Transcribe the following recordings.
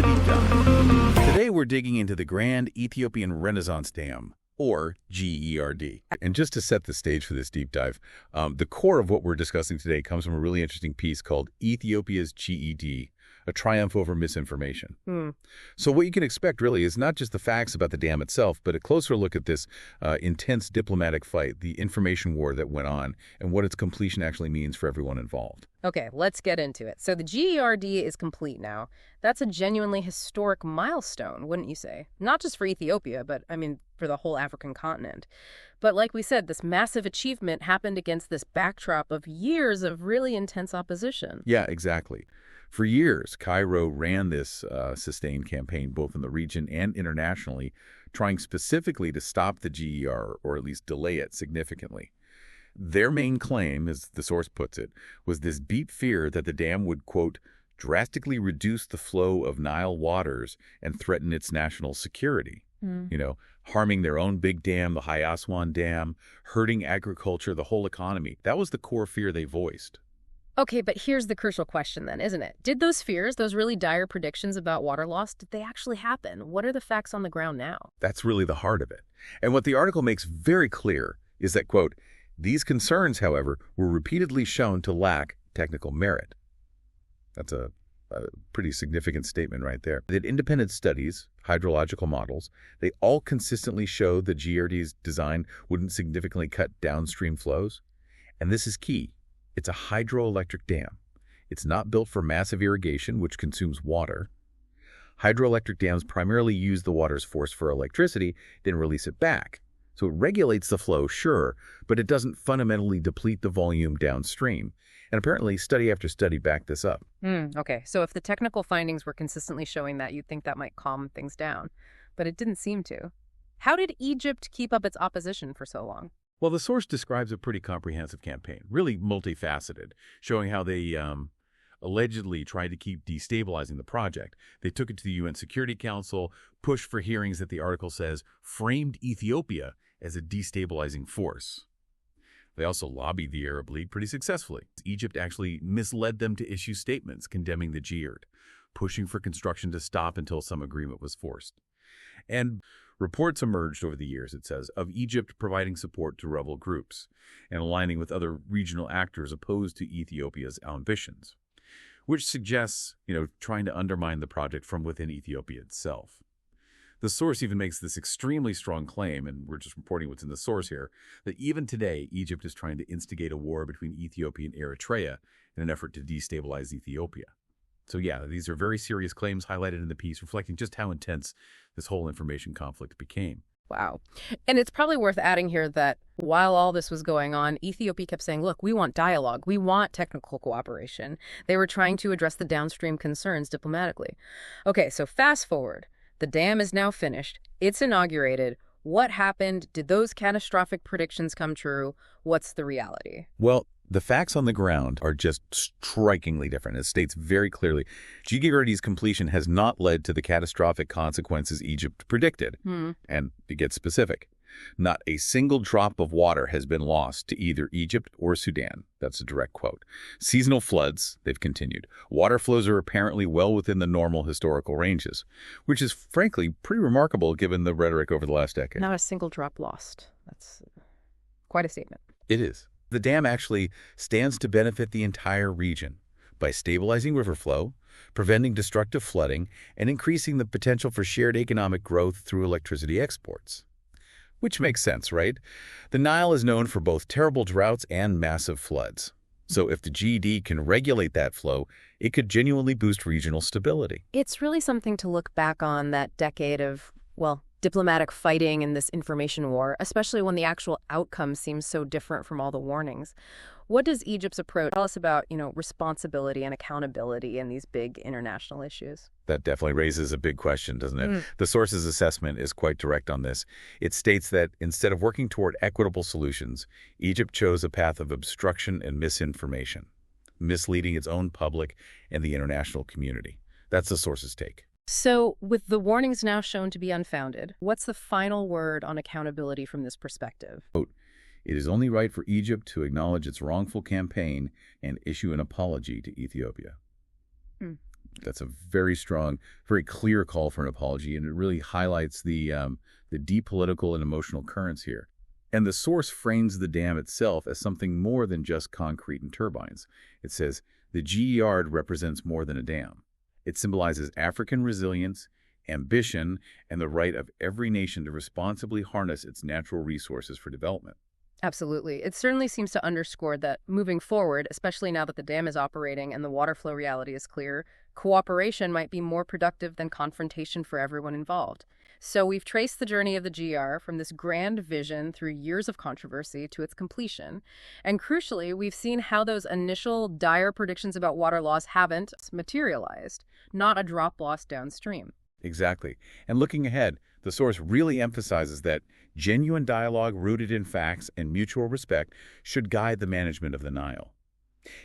Deep Dive. Today we're digging into the Grand Ethiopian Renaissance Dam, or GERD. And just to set the stage for this deep dive, the core of what we're discussing today comes from a really interesting piece called Ethiopia's GED, a triumph over misinformation. So what you can expect really is not just the facts about the dam itself, but a closer look at this intense diplomatic fight, the information war that went on, and what its completion actually means for everyone involved. Okay, let's get into it. So the GERD is complete now. That's a genuinely historic milestone, wouldn't you say? Not just for Ethiopia, but, I mean, for the whole African continent. But like we said, this massive achievement happened against this backdrop of years of really intense opposition. Yeah, exactly. For years, Cairo ran this sustained campaign both in the region and internationally, trying specifically to stop the GER or at least delay it significantly. Their main claim, as the source puts it, was this deep fear that the dam would, quote, drastically reduce the flow of Nile waters and threaten its national security. Harming their own big dam, the High Aswan Dam, hurting agriculture, the whole economy. That was the core fear they voiced. Okay, but here's the crucial question then, isn't it? Did those fears, those really dire predictions about water loss, did they actually happen? What are the facts on the ground now? That's really the heart of it. And what the article makes very clear is that, quote, these concerns, however, were repeatedly shown to lack technical merit. That's a pretty significant statement right there. That independent studies, hydrological models, they all consistently show the GERD's design wouldn't significantly cut downstream flows. And this is key. It's a hydroelectric dam. It's not built for massive irrigation, which consumes water. Hydroelectric dams primarily use the water's force for electricity, then release it back. So it regulates the flow, sure, but it doesn't fundamentally deplete the volume downstream. And apparently, study after study backed this up. Okay, so if the technical findings were consistently showing that, you'd think that might calm things down. But it didn't seem to. How did Egypt keep up its opposition for so long? Well, the source describes a pretty comprehensive campaign, really multifaceted, showing how they allegedly tried to keep destabilizing the project. They took it to the UN Security Council, pushed for hearings that the article says framed Ethiopia as a destabilizing force. They also lobbied the Arab League pretty successfully. Egypt actually misled them to issue statements condemning the GERD, pushing for construction to stop until some agreement was forced. And reports emerged over the years, it says, of Egypt providing support to rebel groups and aligning with other regional actors opposed to Ethiopia's ambitions, which suggests, trying to undermine the project from within Ethiopia itself. The source even makes this extremely strong claim, and we're just reporting what's in the source here, that even today, Egypt is trying to instigate a war between Ethiopia and Eritrea in an effort to destabilize Ethiopia. So yeah, these are very serious claims highlighted in the piece, reflecting just how intense this whole information conflict became. Wow. And it's probably worth adding here that while all this was going on, Ethiopia kept saying, look, we want dialogue. We want technical cooperation. They were trying to address the downstream concerns diplomatically. Okay, so fast forward. The dam is now finished. It's inaugurated. What happened? Did those catastrophic predictions come true? What's the reality? Well, the facts on the ground are just strikingly different. It states very clearly, GERD's completion has not led to the catastrophic consequences Egypt predicted. And it gets specific. Not a single drop of water has been lost to either Egypt or Sudan. That's a direct quote. Seasonal floods, they've continued. Water flows are apparently well within the normal historical ranges, which is frankly pretty remarkable given the rhetoric over the last decade. Not a single drop lost. That's quite a statement. It is. The dam actually stands to benefit the entire region by stabilizing river flow, preventing destructive flooding, and increasing the potential for shared economic growth through electricity exports. Which makes sense, right? The Nile is known for both terrible droughts and massive floods. So if the GED can regulate that flow, it could genuinely boost regional stability. It's really something to look back on, that decade of, diplomatic fighting and this information war, especially when the actual outcome seems so different from all the warnings. What does Egypt's approach tell us about, responsibility and accountability in these big international issues? That definitely raises a big question, doesn't it? The source's assessment is quite direct on this. It states that instead of working toward equitable solutions, Egypt chose a path of obstruction and misinformation, misleading its own public and the international community. That's the source's take. So, with the warnings now shown to be unfounded, what's the final word on accountability from this perspective? Quote, it is only right for Egypt to acknowledge its wrongful campaign and issue an apology to Ethiopia. That's a very strong, very clear call for an apology, and it really highlights the deep political and emotional currents here. And the source frames the dam itself as something more than just concrete and turbines. It says, the GERD represents more than a dam. It symbolizes African resilience, ambition, and the right of every nation to responsibly harness its natural resources for development. Absolutely. It certainly seems to underscore that moving forward, especially now that the dam is operating and the water flow reality is clear, cooperation might be more productive than confrontation for everyone involved. So we've traced the journey of the GR from this grand vision through years of controversy to its completion. And crucially, we've seen how those initial dire predictions about water loss haven't materialized, not a drop loss downstream. Exactly. And looking ahead, the source really emphasizes that genuine dialogue rooted in facts and mutual respect should guide the management of the Nile.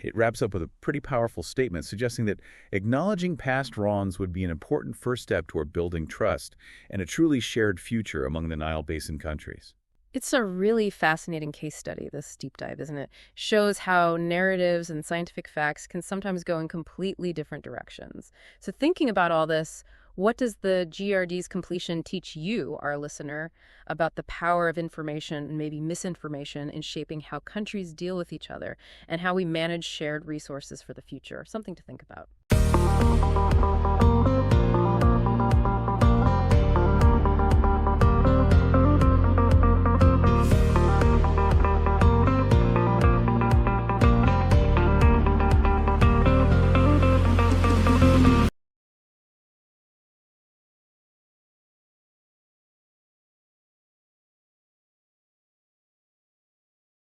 It wraps up with a pretty powerful statement suggesting that acknowledging past wrongs would be an important first step toward building trust and a truly shared future among the Nile Basin countries. It's a really fascinating case study, this deep dive, isn't it? Shows how narratives and scientific facts can sometimes go in completely different directions. So thinking about all this, what does the GRD's completion teach you, our listener, about the power of information and maybe misinformation in shaping how countries deal with each other and how we manage shared resources for the future? Something to think about.